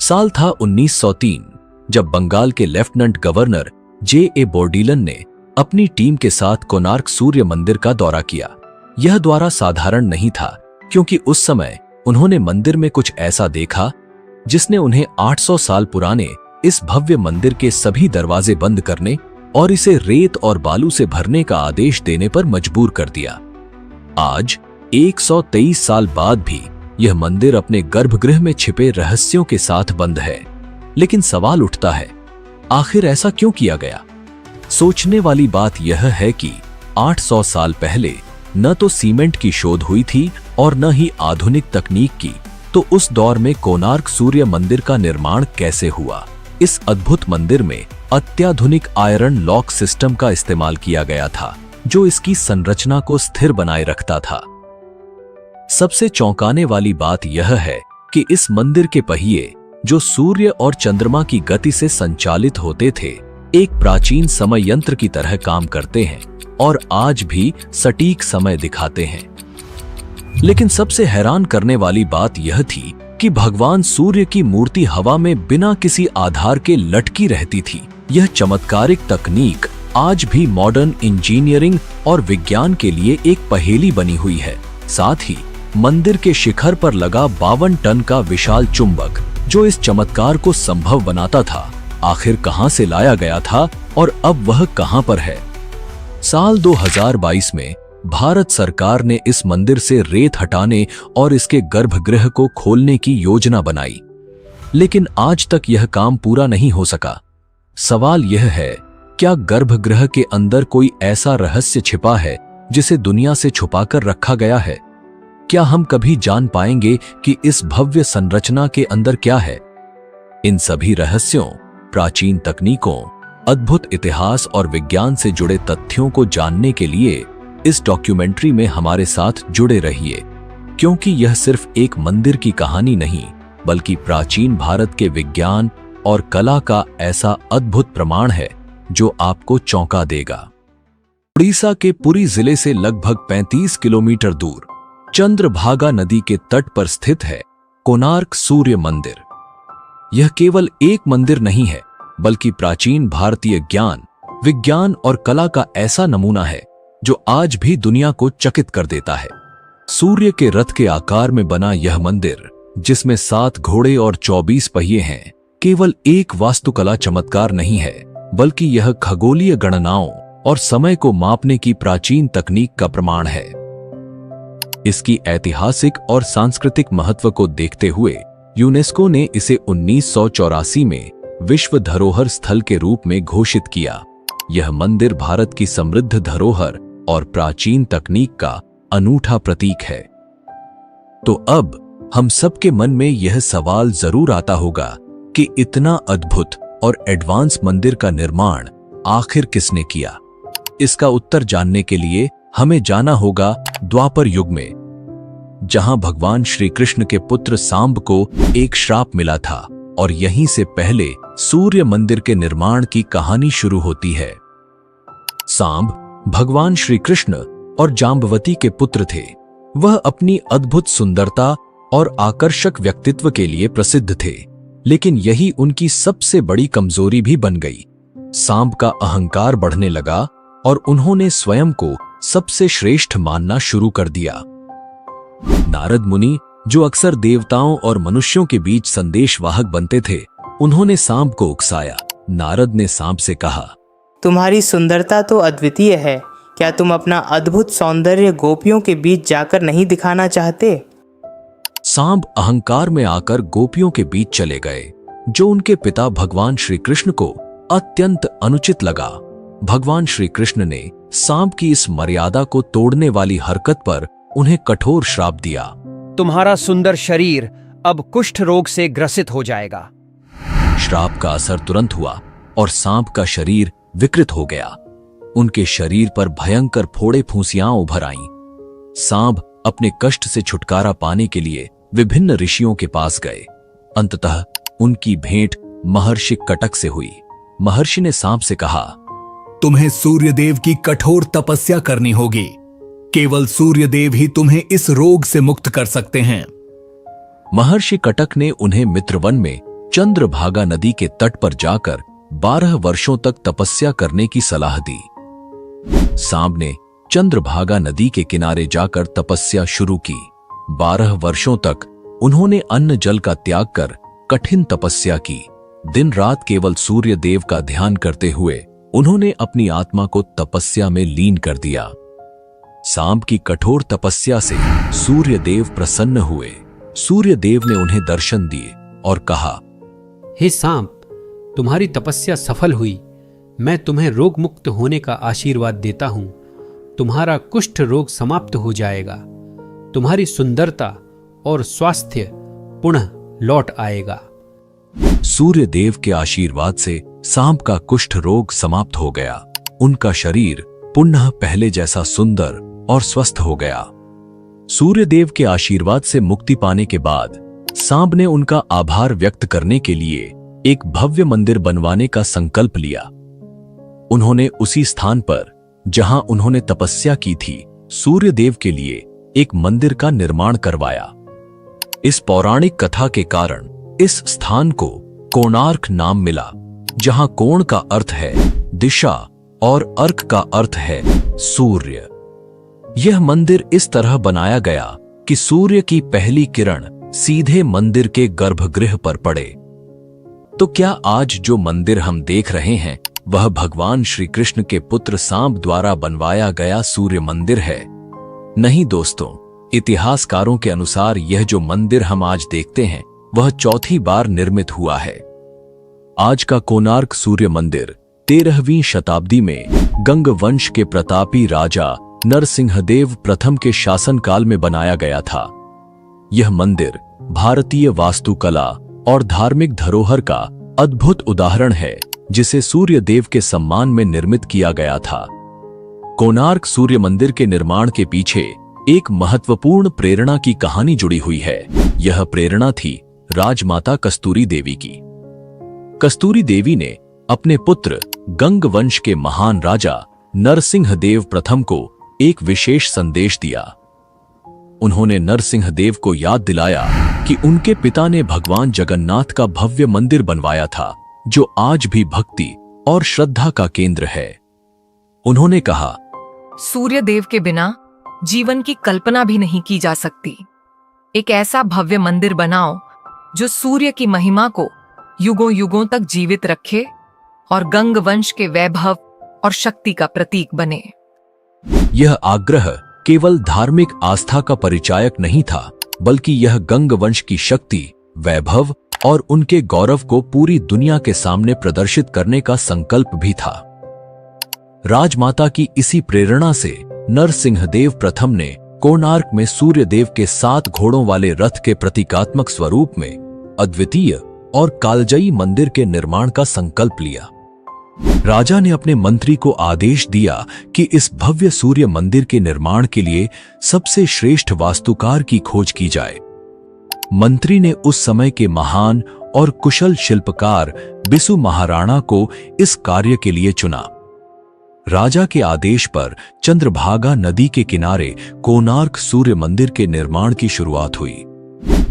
साल था 1903 जब बंगाल के लेफ्टिनेंट गवर्नर J.A. बोर्डीलन ने अपनी टीम के साथ कोणार्क सूर्य मंदिर का दौरा किया। यह दौरा साधारण नहीं था क्योंकि उस समय उन्होंने मंदिर में कुछ ऐसा देखा जिसने उन्हें 800 साल पुराने इस भव्य मंदिर के सभी दरवाजे बंद करने और इसे रेत और बालू से भरने का आदेश देने पर मजबूर कर दिया। आज 123 साल बाद भी यह मंदिर अपने गर्भगृह में छिपे रहस्यों के साथ बंद है। लेकिन सवाल उठता है, आखिर ऐसा क्यों किया गया? सोचने वाली बात यह है कि 800 साल पहले न तो सीमेंट की शोध हुई थी और न ही आधुनिक तकनीक की, तो उस दौर में कोणार्क सूर्य मंदिर का निर्माण कैसे हुआ? इस अद्भुत मंदिर में अत्याधुनिक आयरन लॉक सिस्टम का इस्तेमाल किया गया था जो इसकी संरचना को स्थिर बनाए रखता था। सबसे चौंकाने वाली बात यह है कि इस मंदिर के पहिए, जो सूर्य और चंद्रमा की गति से संचालित होते थे, एक प्राचीन समय यंत्र की तरह काम करते हैं और आज भी सटीक समय दिखाते हैं। लेकिन सबसे हैरान करने वाली बात यह थी कि भगवान सूर्य की मूर्ति हवा में बिना किसी आधार के लटकी रहती थी। यह चमत्कारिक तकनीक आज भी मॉडर्न इंजीनियरिंग और विज्ञान के लिए एक पहेली बनी हुई है। साथ ही मंदिर के शिखर पर लगा 52 टन का विशाल चुंबक, जो इस चमत्कार को संभव बनाता था, आखिर कहां से लाया गया था और अब वह कहां पर है? साल 2022 में भारत सरकार ने इस मंदिर से रेत हटाने और इसके गर्भगृह को खोलने की योजना बनाई, लेकिन आज तक यह काम पूरा नहीं हो सका। सवाल यह है, क्या गर्भगृह के अंदर कोई ऐसा रहस्य छिपा है जिसे दुनिया से छुपाकर रखा गया है? क्या हम कभी जान पाएंगे कि इस भव्य संरचना के अंदर क्या है? इन सभी रहस्यों, प्राचीन तकनीकों, अद्भुत इतिहास और विज्ञान से जुड़े तथ्यों को जानने के लिए इस डॉक्यूमेंट्री में हमारे साथ जुड़े रहिए, क्योंकि यह सिर्फ एक मंदिर की कहानी नहीं, बल्कि प्राचीन भारत के विज्ञान और कला का ऐसा अद्भुत प्रमाण है जो आपको चौंका देगा। उड़ीसा के पुरी जिले से लगभग 35 किलोमीटर दूर चंद्रभागा नदी के तट पर स्थित है कोणार्क सूर्य मंदिर। यह केवल एक मंदिर नहीं है, बल्कि प्राचीन भारतीय ज्ञान, विज्ञान और कला का ऐसा नमूना है जो आज भी दुनिया को चकित कर देता है। सूर्य के रथ के आकार में बना यह मंदिर, जिसमें 7 घोड़े और 24 पहिए हैं, केवल एक वास्तुकला चमत्कार नहीं है, बल्कि यह खगोलीय गणनाओं और समय को मापने की प्राचीन तकनीक का प्रमाण है। इसकी ऐतिहासिक और सांस्कृतिक महत्व को देखते हुए यूनेस्को ने इसे 1984 में विश्व धरोहर स्थल के रूप में घोषित किया। यह मंदिर भारत की समृद्ध धरोहर और प्राचीन तकनीक का अनूठा प्रतीक है। तो अब हम सबके मन में यह सवाल जरूर आता होगा कि इतना अद्भुत और एडवांस मंदिर का निर्माण आखिर किसने किया? इसका उत्तर जानने के लिए हमें जाना होगा द्वापर युग में, जहां भगवान श्री कृष्ण के पुत्र सांब को एक श्राप मिला था और यहीं से पहले सूर्य मंदिर के निर्माण की कहानी शुरू होती है। सांब भगवान श्री कृष्ण और जाम्बवती के पुत्र थे। वह अपनी अद्भुत सुंदरता और आकर्षक व्यक्तित्व के लिए प्रसिद्ध थे, लेकिन यही उनकी सबसे बड़ी कमजोरी भी बन गई। सांब का अहंकार बढ़ने लगा और उन्होंने स्वयं को सबसे श्रेष्ठ मानना शुरू कर दिया। नारद मुनि, जो अक्सर देवताओं और मनुष्यों के बीच संदेशवाहक बनते थे, उन्होंने सांब को उकसाया। नारद ने सांब से कहा, तुम्हारी सुंदरता तो अद्वितीय है, क्या तुम अपना अद्भुत सौंदर्य गोपियों के बीच जाकर नहीं दिखाना चाहते? सांब अहंकार में आकर गोपियों के बीच चले गए, जो उनके पिता भगवान श्री कृष्ण को अत्यंत अनुचित लगा। भगवान श्री कृष्ण ने सांब की इस मर्यादा को तोड़ने वाली हरकत पर उन्हें कठोर श्राप दिया। तुम्हारा सुंदर शरीर अब कुष्ठ रोग से ग्रसित हो जाएगा। श्राप का असर तुरंत हुआ और सांप का शरीर विकृत हो गया। उनके शरीर पर भयंकर फोड़े फूंसियां उभर आईं। सांब अपने कष्ट से छुटकारा पाने के लिए विभिन्न ऋषियों के पास गए। अंततः उनकी भेंट महर्षि कटक से हुई। महर्षि ने सांप से कहा, तुम्हें सूर्यदेव की कठोर तपस्या करनी होगी। केवल सूर्यदेव ही तुम्हें इस रोग से मुक्त कर सकते हैं। महर्षि कटक ने उन्हें मित्रवन में चंद्रभागा नदी के तट पर जाकर 12 वर्षों तक तपस्या करने की सलाह दी। सांब ने चंद्रभागा नदी के किनारे जाकर तपस्या शुरू की। 12 वर्षों तक उन्होंने अन्न जल का त्याग कर कठिन तपस्या की। दिन रात केवल सूर्य देव का ध्यान करते हुए उन्होंने अपनी आत्मा को तपस्या में लीन कर दिया। सांब की कठोर तपस्या से सूर्य देव प्रसन्न हुए। सूर्य देव ने उन्हें दर्शन दिए और कहा, हे सांप, तुम्हारी तपस्या सफल हुई। मैं तुम्हें रोग मुक्त होने का आशीर्वाद देता हूं। तुम्हारा कुष्ठ रोग समाप्त हो जाएगा। तुम्हारी सुंदरता और स्वास्थ्य पुनः लौट आएगा। सूर्य देव के आशीर्वाद से सांप का कुष्ठ रोग समाप्त हो गया। उनका शरीर पुनः पहले जैसा सुंदर और स्वस्थ हो गया। सूर्य देव के आशीर्वाद से मुक्ति पाने के बाद सांप ने उनका आभार व्यक्त करने के लिए एक भव्य मंदिर बनवाने का संकल्प लिया। उन्होंने उसी स्थान पर जहां उन्होंने तपस्या की थी, सूर्य देव के लिए एक मंदिर का निर्माण करवाया। इस पौराणिक कथा के कारण इस स्थान को कोणार्क नाम मिला, जहां कोण का अर्थ है दिशा और अर्क का अर्थ है सूर्य। यह मंदिर इस तरह बनाया गया कि सूर्य की पहली किरण सीधे मंदिर के गर्भगृह पर पड़े। तो क्या आज जो मंदिर हम देख रहे हैं वह भगवान श्री कृष्ण के पुत्र सांब द्वारा बनवाया गया सूर्य मंदिर है? नहीं दोस्तों, इतिहासकारों के अनुसार यह जो मंदिर हम आज देखते हैं वह चौथी बार निर्मित हुआ है। आज का कोणार्क सूर्य मंदिर 13वीं शताब्दी में गंग वंश के प्रतापी राजा नरसिंहदेव प्रथम के शासनकाल में बनाया गया था। यह मंदिर भारतीय वास्तुकला और धार्मिक धरोहर का अद्भुत उदाहरण है, जिसे सूर्य देव के सम्मान में निर्मित किया गया था। कोणार्क सूर्य मंदिर के निर्माण के पीछे एक महत्वपूर्ण प्रेरणा की कहानी जुड़ी हुई है। यह प्रेरणा थी राजमाता कस्तूरी देवी की। कस्तूरी देवी ने अपने पुत्र गंग वंश के महान राजा नरसिंहदेव प्रथम को एक विशेष संदेश दिया। उन्होंने नरसिंहदेव को याद दिलाया कि उनके पिता ने भगवान जगन्नाथ का भव्य मंदिर बनवाया था, जो आज भी भक्ति और श्रद्धा का केंद्र है। उन्होंने कहा, सूर्य देव के बिना जीवन की कल्पना भी नहीं की जा सकती। एक ऐसा भव्य मंदिर बनाओ जो सूर्य की महिमा को युगों युगों तक जीवित रखे और गंग वंश के वैभव और शक्ति का प्रतीक बने। यह आग्रह केवल धार्मिक आस्था का परिचायक नहीं था, बल्कि यह गंग वंश की शक्ति, वैभव और उनके गौरव को पूरी दुनिया के सामने प्रदर्शित करने का संकल्प भी था। राजमाता की इसी प्रेरणा से नरसिंहदेव प्रथम ने कोणार्क में सूर्य देव के 7 घोड़ों वाले रथ के प्रतीकात्मक स्वरूप में अद्वितीय और कालजयी मंदिर के निर्माण का संकल्प लिया। राजा ने अपने मंत्री को आदेश दिया कि इस भव्य सूर्य मंदिर के निर्माण के लिए सबसे श्रेष्ठ वास्तुकार की खोज की जाए। मंत्री ने उस समय के महान और कुशल शिल्पकार बिसु महाराणा को इस कार्य के लिए चुना। राजा के आदेश पर चंद्रभागा नदी के किनारे कोणार्क सूर्य मंदिर के निर्माण की शुरुआत हुई।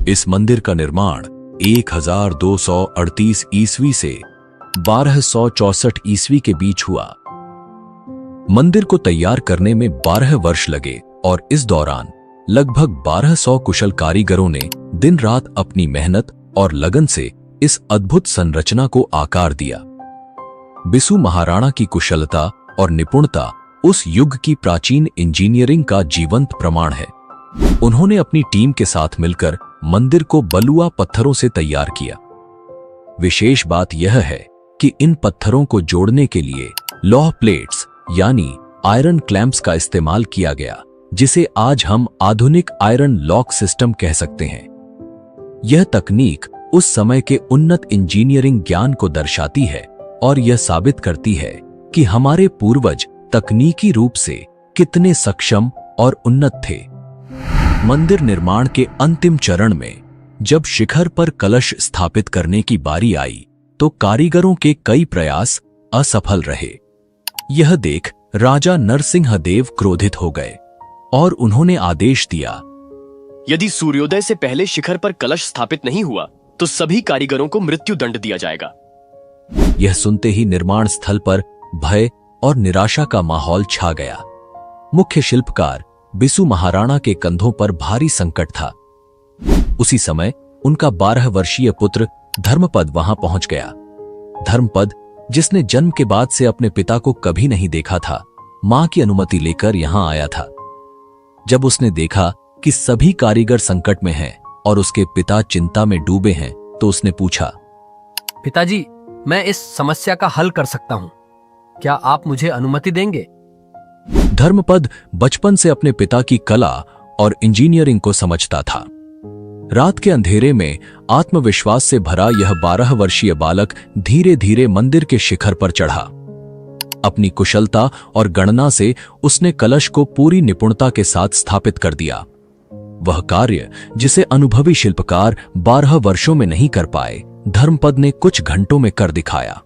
इस मंदिर का निर्माण 1238 ईस्वी से 1264 ईस्वी के बीच हुआ। मंदिर को तैयार करने में 12 वर्ष लगे और इस दौरान लगभग 1200 कुशल कारीगरों ने दिन रात अपनी मेहनत और लगन से इस अद्भुत संरचना को आकार दिया। बिसु महाराणा की कुशलता और निपुणता उस युग की प्राचीन इंजीनियरिंग का जीवंत प्रमाण है। उन्होंने अपनी टीम के साथ मिलकर मंदिर को बलुआ पत्थरों से तैयार किया। विशेष बात यह है कि इन पत्थरों को जोड़ने के लिए लौह प्लेट्स यानी आयरन क्लैंप्स का इस्तेमाल किया गया, जिसे आज हम आधुनिक आयरन लॉक सिस्टम कह सकते हैं। यह तकनीक उस समय के उन्नत इंजीनियरिंग ज्ञान को दर्शाती है और यह साबित करती है कि हमारे पूर्वज तकनीकी रूप से कितने सक्षम और उन्नत थे। मंदिर निर्माण के अंतिम चरण में जब शिखर पर कलश स्थापित करने की बारी आई तो कारीगरों के कई प्रयास असफल रहे। यह देख राजा नरसिंहदेव क्रोधित हो गए और उन्होंने आदेश दिया, यदि सूर्योदय से पहले शिखर पर कलश स्थापित नहीं हुआ तो सभी कारीगरों को मृत्यु दंड दिया जाएगा। यह सुनते ही निर्माण स्थल पर भय और निराशा का माहौल छा गया। मुख्य शिल्पकार बिसु महाराणा के कंधों पर भारी संकट था। उसी समय उनका 12 वर्षीय पुत्र धर्मपद वहां पहुंच गया। धर्मपद, जिसने जन्म के बाद से अपने पिता को कभी नहीं देखा था, मां की अनुमति लेकर यहां आया था। जब उसने देखा कि सभी कारीगर संकट में हैं और उसके पिता चिंता में डूबे हैं, तो उसने पूछा, पिताजी, मैं इस समस्या का हल कर सकता हूं, क्या आप मुझे अनुमति देंगे? धर्मपद बचपन से अपने पिता की कला और इंजीनियरिंग को समझता था। रात के अंधेरे में आत्मविश्वास से भरा यह 12 वर्षीय बालक धीरे धीरे मंदिर के शिखर पर चढ़ा। अपनी कुशलता और गणना से उसने कलश को पूरी निपुणता के साथ स्थापित कर दिया। वह कार्य जिसे अनुभवी शिल्पकार 12 वर्षों में नहीं कर पाए, धर्मपद ने कुछ घंटों में कर दिखाया।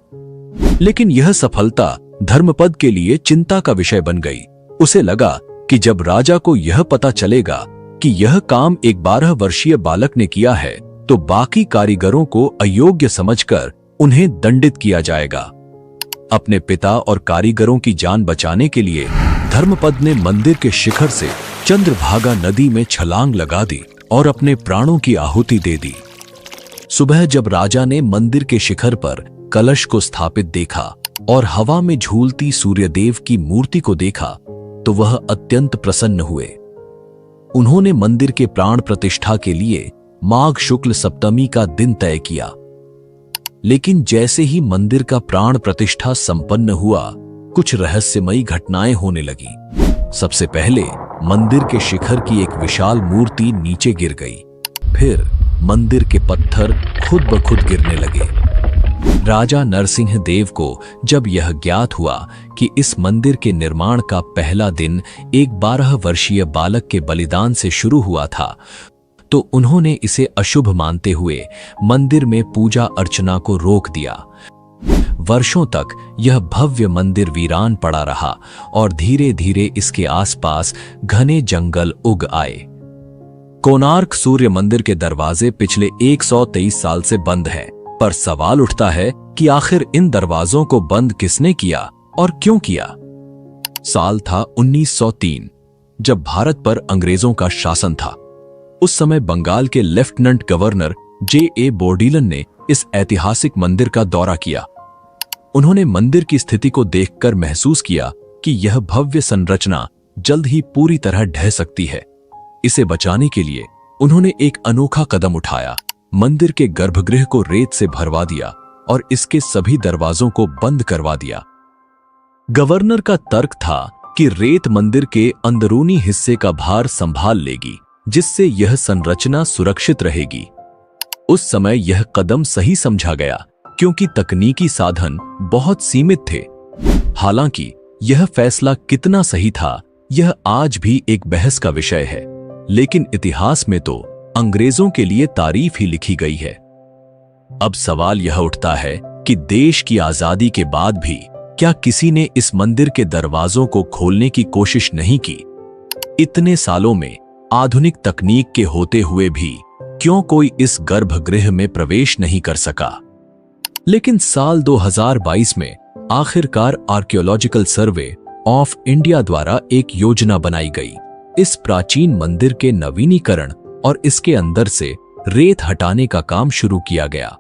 लेकिन यह सफलता धर्मपद के लिए चिंता का विषय बन गई। उसे लगा कि जब राजा को यह पता चलेगा कि यह काम एक 12 वर्षीय बालक ने किया है, तो बाकी कारीगरों को अयोग्य समझकर उन्हें दंडित किया जाएगा। अपने पिता और कारीगरों की जान बचाने के लिए धर्मपद ने मंदिर के शिखर से चंद्रभागा नदी में छलांग लगा दी और अपने प्राणों की आहुति दे दी। सुबह जब राजा ने मंदिर के शिखर पर कलश को स्थापित देखा और हवा में झूलती सूर्यदेव की मूर्ति को देखा, तो वह अत्यंत प्रसन्न हुए। उन्होंने मंदिर के प्राण प्रतिष्ठा के लिए माघ शुक्ल सप्तमी का दिन तय किया। लेकिन जैसे ही मंदिर का प्राण प्रतिष्ठा संपन्न हुआ, कुछ रहस्यमयी घटनाएं होने लगी। सबसे पहले मंदिर के शिखर की एक विशाल मूर्ति नीचे गिर गई। फिर मंदिर के पत्थर खुद ब खुद गिरने लगे। राजा नरसिंह देव को जब यह ज्ञात हुआ कि इस मंदिर के निर्माण का पहला दिन एक 12 वर्षीय बालक के बलिदान से शुरू हुआ था, तो उन्होंने इसे अशुभ मानते हुए मंदिर में पूजा अर्चना को रोक दिया। वर्षों तक यह भव्य मंदिर वीरान पड़ा रहा और धीरे धीरे इसके आसपास घने जंगल उग आए। कोणार्क सूर्य मंदिर के दरवाजे पिछले 123 साल से बंद हैं, पर सवाल उठता है कि आखिर इन दरवाजों को बंद किसने किया और क्यों किया। साल था 1903, जब भारत पर अंग्रेजों का शासन था। उस समय बंगाल के लेफ्टिनेंट गवर्नर J.A. बोर्डिलन ने इस ऐतिहासिक मंदिर का दौरा किया। उन्होंने मंदिर की स्थिति को देखकर महसूस किया कि यह भव्य संरचना जल्द ही पूरी तरह ढह सकती है। इसे बचाने के लिए उन्होंने एक अनोखा कदम उठाया। मंदिर के गर्भगृह को रेत से भरवा दिया और इसके सभी दरवाजों को बंद करवा दिया। गवर्नर का तर्क था कि रेत मंदिर के अंदरूनी हिस्से का भार संभाल लेगी, जिससे यह संरचना सुरक्षित रहेगी। उस समय यह कदम सही समझा गया, क्योंकि तकनीकी साधन बहुत सीमित थे। हालांकि यह फैसला कितना सही था, यह आज भी एक बहस का विषय है, लेकिन इतिहास में तो अंग्रेजों के लिए तारीफ ही लिखी गई है। अब सवाल यह उठता है कि देश की आजादी के बाद भी क्या किसी ने इस मंदिर के दरवाजों को खोलने की कोशिश नहीं की? इतने सालों में आधुनिक तकनीक के होते हुए भी क्यों कोई इस गर्भगृह में प्रवेश नहीं कर सका? लेकिन साल 2022 में आखिरकार आर्कियोलॉजिकल सर्वे ऑफ इंडिया द्वारा एक योजना बनाई गई। इस प्राचीन मंदिर के नवीनीकरण और इसके अंदर से रेत हटाने का काम शुरू किया गया।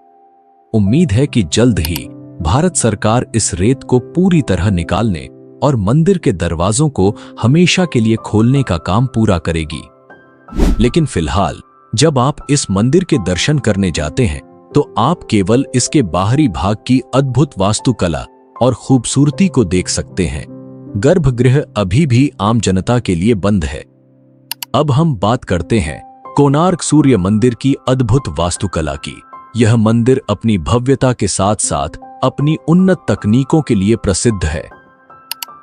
उम्मीद है कि जल्द ही भारत सरकार इस रेत को पूरी तरह निकालने और मंदिर के दरवाजों को हमेशा के लिए खोलने का काम पूरा करेगी। लेकिन फिलहाल जब आप इस मंदिर के दर्शन करने जाते हैं, तो आप केवल इसके बाहरी भाग की अद्भुत वास्तुकला और खूबसूरती को देख सकते हैं। गर्भगृह अभी भी आम जनता के लिए बंद है। अब हम बात करते हैं कोणार्क सूर्य मंदिर की अद्भुत वास्तुकला की। यह मंदिर अपनी भव्यता के साथ साथ अपनी उन्नत तकनीकों के लिए प्रसिद्ध है।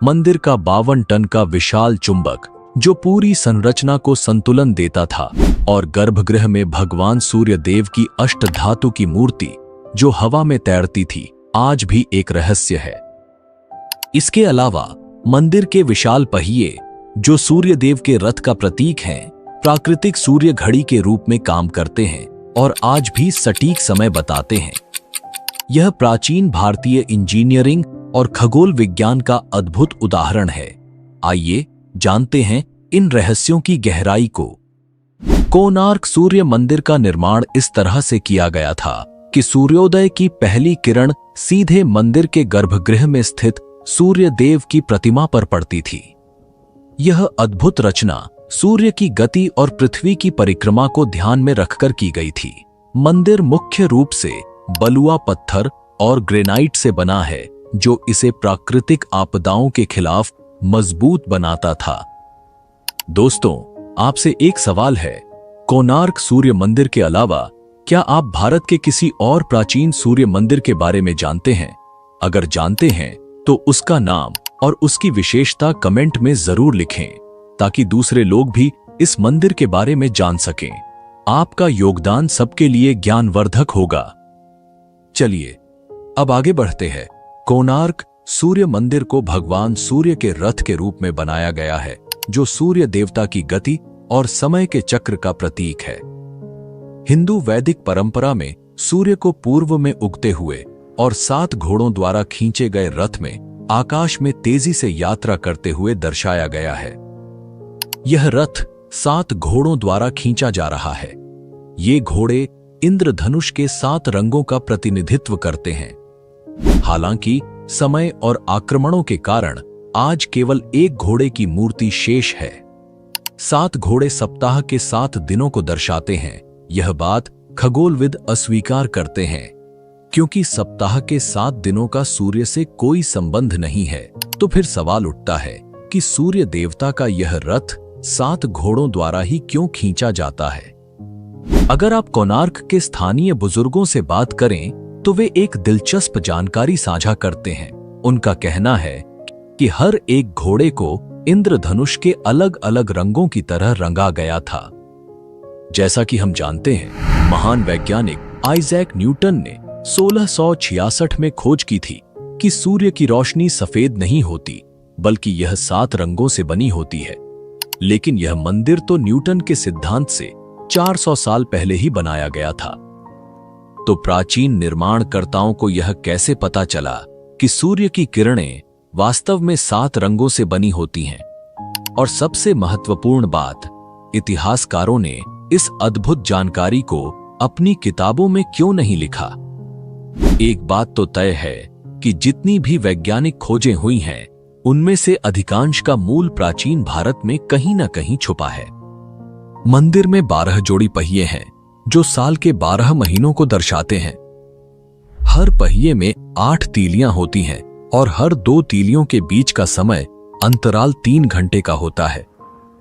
मंदिर का 52 टन का विशाल चुंबक, जो पूरी संरचना को संतुलन देता था, और गर्भगृह में भगवान सूर्य देव की अष्टधातु की मूर्ति जो हवा में तैरती थी, आज भी एक रहस्य है। इसके अलावा मंदिर के विशाल पहिए, जो सूर्य देव के रथ का प्रतीक हैं, प्राकृतिक सूर्य घड़ी के रूप में काम करते हैं, और आज भी सटीक समय बताते हैं। यह प्राचीन भारतीय इंजीनियरिंग और खगोल विज्ञान का अद्भुत उदाहरण है। आइए जानते हैं इन रहस्यों की गहराई को। कोणार्क सूर्य मंदिर का निर्माण इस तरह से किया गया था कि सूर्योदय की पहली किरण सीधे मंदिर के गर्भगृह में स्थित सूर्य देव की प्रतिमा पर पड़ती थी। यह अद्भुत रचना सूर्य की गति और पृथ्वी की परिक्रमा को ध्यान में रखकर की गई थी। मंदिर मुख्य रूप से बलुआ पत्थर और ग्रेनाइट से बना है, जो इसे प्राकृतिक आपदाओं के खिलाफ मजबूत बनाता था। दोस्तों, आपसे एक सवाल है, कोणार्क सूर्य मंदिर के अलावा क्या आप भारत के किसी और प्राचीन सूर्य मंदिर के बारे में जानते हैं? अगर जानते हैं तो उसका नाम और उसकी विशेषता कमेंट में जरूर लिखें, ताकि दूसरे लोग भी इस मंदिर के बारे में जान सकें। आपका योगदान सबके लिए ज्ञानवर्धक होगा। चलिए अब आगे बढ़ते हैं। कोणार्क सूर्य मंदिर को भगवान सूर्य के रथ के रूप में बनाया गया है, जो सूर्य देवता की गति और समय के चक्र का प्रतीक है। हिंदू वैदिक परंपरा में सूर्य को पूर्व में उगते हुए और 7 घोड़ों द्वारा खींचे गए रथ में आकाश में तेजी से यात्रा करते हुए दर्शाया गया है। यह रथ 7 घोड़ों द्वारा खींचा जा रहा है। ये घोड़े इंद्रधनुष के 7 रंगों का प्रतिनिधित्व करते हैं। हालांकि समय और आक्रमणों के कारण आज केवल एक घोड़े की मूर्ति शेष है। 7 घोड़े सप्ताह के 7 दिनों को दर्शाते हैं। यह बात खगोलविद अस्वीकार करते हैं, क्योंकि सप्ताह के 7 दिनों का सूर्य से कोई संबंध नहीं है। तो फिर सवाल उठता है कि सूर्य देवता का यह रथ 7 घोड़ों द्वारा ही क्यों खींचा जाता है? अगर आप कोणार्क के स्थानीय बुजुर्गों से बात करें तो वे एक दिलचस्प जानकारी साझा करते हैं। उनका कहना है कि हर एक घोड़े को इंद्रधनुष के अलग अलग रंगों की तरह रंगा गया था। जैसा कि हम जानते हैं, महान वैज्ञानिक आइजैक न्यूटन ने 1666 में खोज की थी कि सूर्य की रोशनी सफेद नहीं होती, बल्कि यह 7 रंगों से बनी होती है। लेकिन यह मंदिर तो न्यूटन के सिद्धांत से 400 साल पहले ही बनाया गया था। तो प्राचीन निर्माणकर्ताओं को यह कैसे पता चला कि सूर्य की किरणें वास्तव में 7 रंगों से बनी होती हैं? और सबसे महत्वपूर्ण बात, इतिहासकारों ने इस अद्भुत जानकारी को अपनी किताबों में क्यों नहीं लिखा? एक बात तो तय है कि जितनी भी वैज्ञानिक खोजें हुई हैं, उनमें से अधिकांश का मूल प्राचीन भारत में कहीं न कहीं छुपा है। मंदिर में 12 जोड़ी पहिए हैं, जो साल के 12 महीनों को दर्शाते हैं। हर पहिए में 8 तीलियां होती हैं और हर 2 तीलियों के बीच का समय अंतराल 3 घंटे का होता है।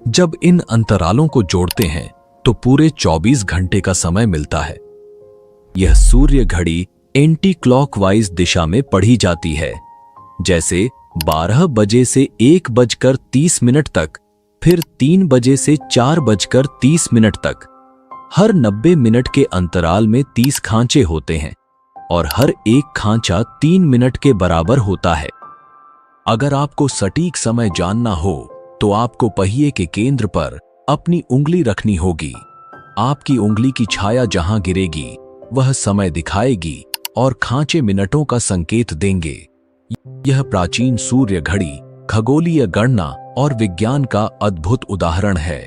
जब इन अंतरालों को जोड़ते हैं तो पूरे 24 घंटे का समय मिलता है। यह सूर्य घड़ी एंटी क्लॉकवाइज दिशा में पढ़ी जाती है, जैसे 12 बजे से 1:30 तक, फिर 3 बजे से 4:30 तक। हर 90 मिनट के अंतराल में 30 खांचे होते हैं और हर एक खांचा 3 मिनट के बराबर होता है। अगर आपको सटीक समय जानना हो तो आपको पहिए के केंद्र पर अपनी उंगली रखनी होगी। आपकी उंगली की छाया जहां गिरेगी वह समय दिखाएगी और खांचे मिनटों का संकेत देंगे। यह प्राचीन सूर्य घड़ी खगोलीय गणना और विज्ञान का अद्भुत उदाहरण है।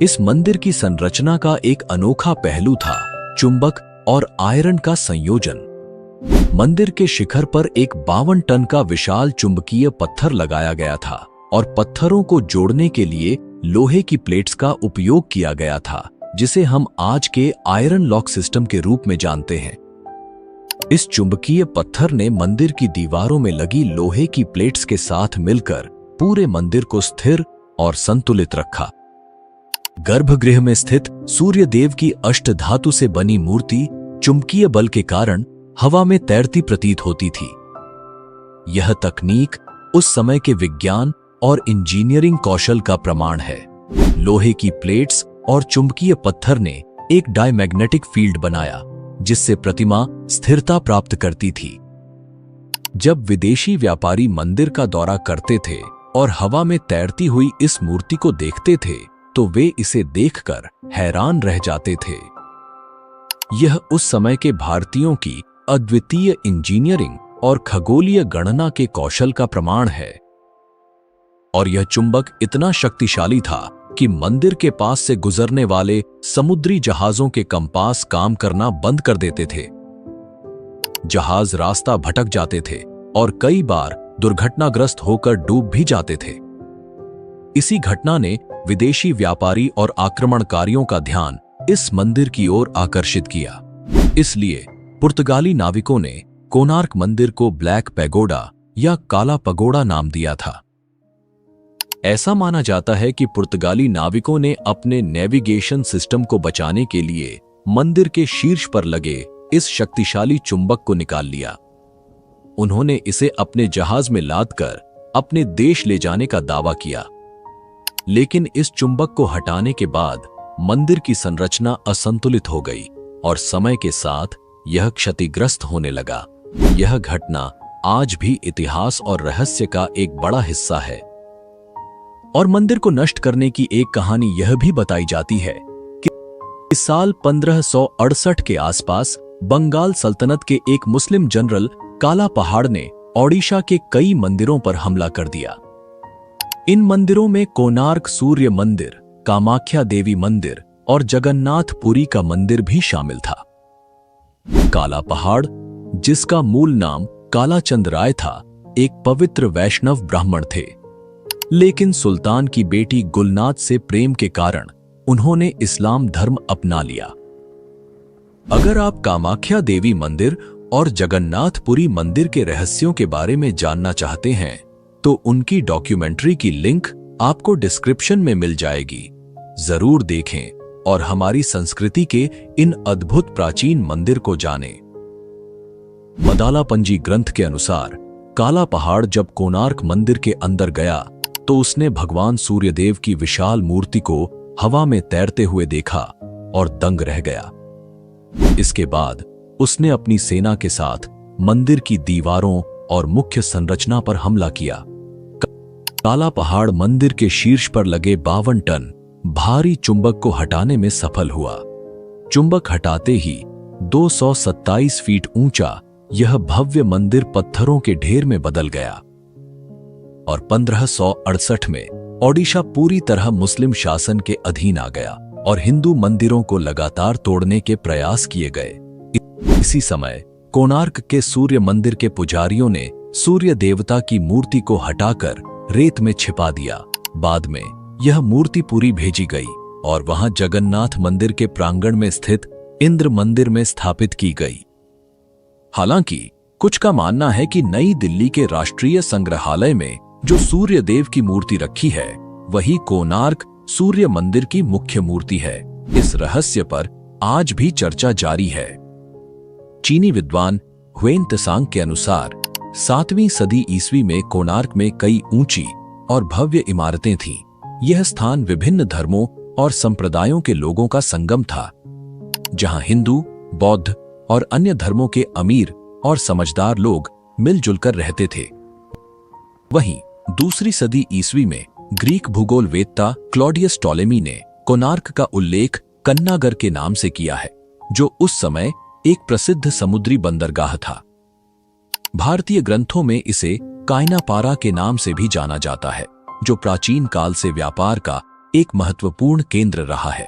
इस मंदिर की संरचना का एक अनोखा पहलू था चुंबक और आयरन का संयोजन। मंदिर के शिखर पर एक 52 टन का विशाल चुंबकीय पत्थर लगाया गया था और पत्थरों को जोड़ने के लिए लोहे की प्लेट्स का उपयोग किया गया था, जिसे हम आज के आयरन लॉक सिस्टम के रूप में जानते हैं। इस चुंबकीय पत्थर ने मंदिर की दीवारों में लगी लोहे की प्लेट्स के साथ मिलकर पूरे मंदिर को स्थिर और संतुलित रखा। गर्भगृह में स्थित सूर्य देव की अष्टधातु से बनी मूर्ति चुंबकीय बल के कारण हवा में तैरती प्रतीत होती थी। यह तकनीक उस समय के विज्ञान और इंजीनियरिंग कौशल का प्रमाण है। लोहे की प्लेट्स और चुंबकीय पत्थर ने एक डायमैग्नेटिक फील्ड बनाया, जिससे प्रतिमा स्थिरता प्राप्त करती थी। जब विदेशी व्यापारी मंदिर का दौरा करते थे और हवा में तैरती हुई इस मूर्ति को देखते थे, तो वे इसे देखकर हैरान रह जाते थे। यह उस समय के भारतीयों की अद्वितीय इंजीनियरिंग और खगोलीय गणना के कौशल का प्रमाण है। और यह चुंबक इतना शक्तिशाली था कि मंदिर के पास से गुजरने वाले समुद्री जहाजों के कंपास काम करना बंद कर देते थे। जहाज रास्ता भटक जाते थे और कई बार दुर्घटनाग्रस्त होकर डूब भी जाते थे। इसी घटना ने विदेशी व्यापारी और आक्रमणकारियों का ध्यान इस मंदिर की ओर आकर्षित किया। इसलिए पुर्तगाली नाविकों ने कोणार्क मंदिर को ब्लैक पैगोडा या काला पगोड़ा नाम दिया था। ऐसा माना जाता है कि पुर्तगाली नाविकों ने अपने नेविगेशन सिस्टम को बचाने के लिए मंदिर के शीर्ष पर लगे इस शक्तिशाली चुंबक को निकाल लिया। उन्होंने इसे अपने जहाज में लादकर अपने देश ले जाने का दावा किया। लेकिन इस चुंबक को हटाने के बाद मंदिर की संरचना असंतुलित हो गई और समय के साथ यह क्षतिग्रस्त होने लगा। यह घटना आज भी इतिहास और रहस्य का एक बड़ा हिस्सा है। और मंदिर को नष्ट करने की एक कहानी यह भी बताई जाती है कि इस साल 1568 के आसपास बंगाल सल्तनत के एक मुस्लिम जनरल काला पहाड़ ने ओडिशा के कई मंदिरों पर हमला कर दिया। इन मंदिरों में कोणार्क सूर्य मंदिर, कामाख्या देवी मंदिर और जगन्नाथपुरी का मंदिर भी शामिल था। काला पहाड़, जिसका मूल नाम कालाचंद राय था, एक पवित्र वैष्णव ब्राह्मण थे। लेकिन सुल्तान की बेटी गुलनाद से प्रेम के कारण उन्होंने इस्लाम धर्म अपना लिया। अगर आप कामाख्या देवी मंदिर और जगन्नाथपुरी मंदिर के रहस्यों के बारे में जानना चाहते हैं तो उनकी डॉक्यूमेंट्री की लिंक आपको डिस्क्रिप्शन में मिल जाएगी। जरूर देखें और हमारी संस्कृति के इन अद्भुत प्राचीन मंदिर को जानें। मदालापंजी ग्रंथ के अनुसार काला पहाड़ जब कोणार्क मंदिर के अंदर गया तो उसने भगवान सूर्यदेव की विशाल मूर्ति को हवा में तैरते हुए देखा और दंग रह गया। इसके बाद उसने अपनी सेना के साथ मंदिर की दीवारों और मुख्य संरचना पर हमला किया। काला पहाड़ मंदिर के शीर्ष पर लगे 52 टन भारी चुंबक को हटाने में सफल हुआ। चुंबक हटाते ही 227 फीट ऊंचा यह भव्य मंदिर पत्थरों के ढेर में बदल गया और 1568 में ओडिशा पूरी तरह मुस्लिम शासन के अधीन आ गया और हिंदू मंदिरों को लगातार तोड़ने के प्रयास किए गए। इसी समय कोणार्क के सूर्य मंदिर के पुजारियों ने सूर्य देवता की मूर्ति को हटाकर रेत में छिपा दिया। बाद में यह मूर्ति पूरी भेजी गई और वहां जगन्नाथ मंदिर के प्रांगण में स्थित इंद्र मंदिर में स्थापित की गई। हालांकि कुछ का मानना है कि नई दिल्ली के राष्ट्रीय संग्रहालय में जो सूर्य देव की मूर्ति रखी है वही कोणार्क सूर्य मंदिर की मुख्य मूर्ति है। इस रहस्य पर आज भी चर्चा जारी है। चीनी विद्वान ह्वेन त्सांग के अनुसार 7वीं सदी ईस्वी में कोणार्क में कई ऊंची और भव्य इमारतें थीं। यह स्थान विभिन्न धर्मों और संप्रदायों के लोगों का संगम था, जहां हिंदू, बौद्ध और अन्य धर्मों के अमीर और समझदार लोग मिलजुल कर रहते थे। वहीं दूसरी सदी ईस्वी में ग्रीक भूगोलवेत्ता क्लॉडियस टॉलेमी ने कोणार्क का उल्लेख कन्नागर के नाम से किया है, जो उस समय एक प्रसिद्ध समुद्री बंदरगाह था। भारतीय ग्रंथों में इसे कायनापारा के नाम से भी जाना जाता है, जो प्राचीन काल से व्यापार का एक महत्वपूर्ण केंद्र रहा है।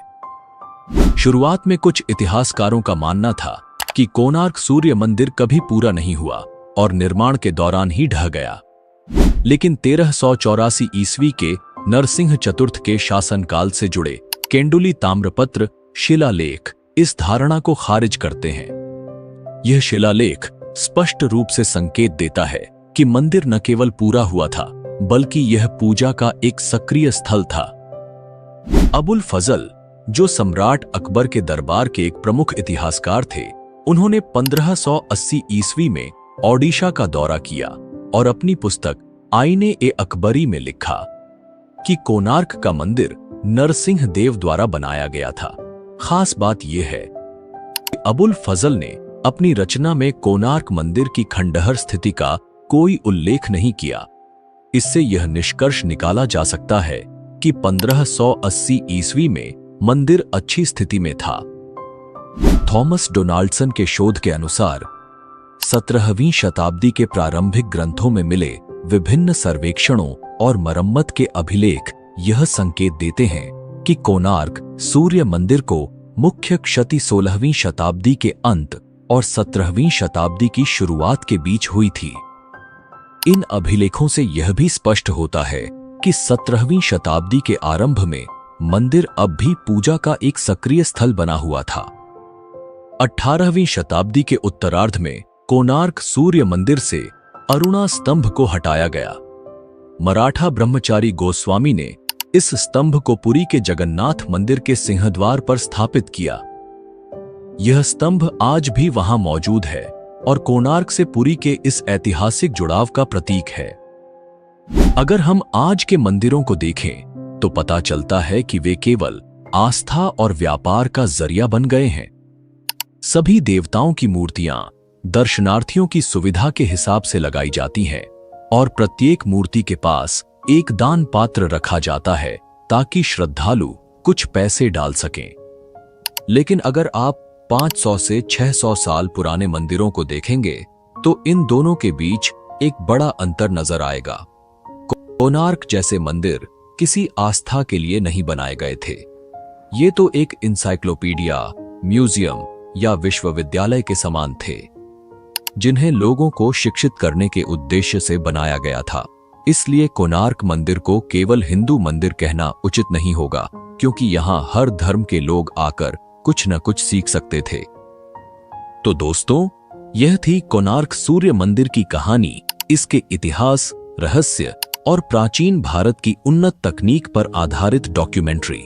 शुरुआत में कुछ इतिहासकारों का मानना था कि कोणार्क सूर्य मंदिर कभी पूरा नहीं हुआ और निर्माण के दौरान ही ढह गया। लेकिन 1384 ईस्वी के नरसिंह चतुर्थ के शासनकाल से जुड़े केंडुली ताम्रपत्र शिलालेख इस धारणा को खारिज करते हैं। यह शिलालेख स्पष्ट रूप से संकेत देता है कि मंदिर न केवल पूरा हुआ था, बल्कि यह पूजा का एक सक्रिय स्थल था। अबुल फजल, जो सम्राट अकबर के दरबार के एक प्रमुख इतिहासकार थे, उन्होंने 1580 ईस्वी में ओडिशा का दौरा किया और अपनी पुस्तक आईने ए अकबरी में लिखा कि कोणार्क का मंदिर नरसिंह देव द्वारा बनाया गया था। खास बात यह है कि अबुल फजल ने अपनी रचना में कोणार्क मंदिर की खंडहर स्थिति का कोई उल्लेख नहीं किया। इससे यह निष्कर्ष निकाला जा सकता है कि 1580 ईस्वी में मंदिर अच्छी स्थिति में था। थॉमस डोनाल्डसन के शोध के अनुसार 17वीं शताब्दी के प्रारंभिक ग्रंथों में मिले विभिन्न सर्वेक्षणों और मरम्मत के अभिलेख यह संकेत देते हैं कि कोणार्क सूर्य मंदिर को मुख्य क्षति 16वीं शताब्दी के अंत और 17वीं शताब्दी की शुरुआत के बीच हुई थी। इन अभिलेखों से यह भी स्पष्ट होता है कि 17वीं शताब्दी के आरंभ में मंदिर अब भी पूजा का एक सक्रिय स्थल बना हुआ था। 18वीं शताब्दी के उत्तरार्ध में कोणार्क सूर्य मंदिर से अरुणा स्तंभ को हटाया गया। मराठा ब्रह्मचारी गोस्वामी ने इस स्तंभ को पुरी के जगन्नाथ मंदिर के सिंहद्वार पर स्थापित किया। यह स्तंभ आज भी वहां मौजूद है और कोणार्क से पुरी के इस ऐतिहासिक जुड़ाव का प्रतीक है। अगर हम आज के मंदिरों को देखें तो पता चलता है कि वे केवल आस्था और व्यापार का जरिया बन गए हैं। सभी देवताओं की मूर्तियां दर्शनार्थियों की सुविधा के हिसाब से लगाई जाती हैं और प्रत्येक मूर्ति के पास एक दान पात्र रखा जाता है ताकि श्रद्धालु कुछ पैसे डाल सकें। लेकिन अगर आप 500 से 600 साल पुराने मंदिरों को देखेंगे तो इन दोनों के बीच एक बड़ा अंतर नजर आएगा। कोणार्क जैसे मंदिर किसी आस्था के लिए नहीं बनाए गए थे। ये तो एक इंसाइक्लोपीडिया, म्यूजियम या विश्वविद्यालय के समान थे, जिन्हें लोगों को शिक्षित करने के उद्देश्य से बनाया गया था। इसलिए कोणार्क मंदिर को केवल हिंदू मंदिर कहना उचित नहीं होगा, क्योंकि यहां हर धर्म के लोग आकर कुछ न कुछ सीख सकते थे। तो दोस्तों, यह थी कोणार्क सूर्य मंदिर की कहानी। इसके इतिहास, रहस्य और प्राचीन भारत की उन्नत तकनीक पर आधारित डॉक्यूमेंट्री।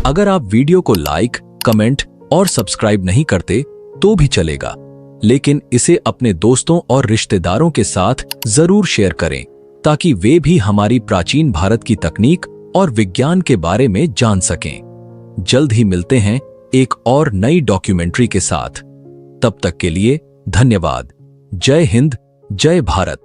अगर आप वीडियो को लाइक, कमेंट और सब्सक्राइब नहीं करते तो भी चलेगा, लेकिन इसे अपने दोस्तों और रिश्तेदारों के साथ जरूर शेयर करें ताकि वे भी हमारी प्राचीन भारत की तकनीक और विज्ञान के बारे में जान सकें। जल्द ही मिलते हैं एक और नई डॉक्यूमेंट्री के साथ। तब तक के लिए धन्यवाद। जय हिंद, जय भारत।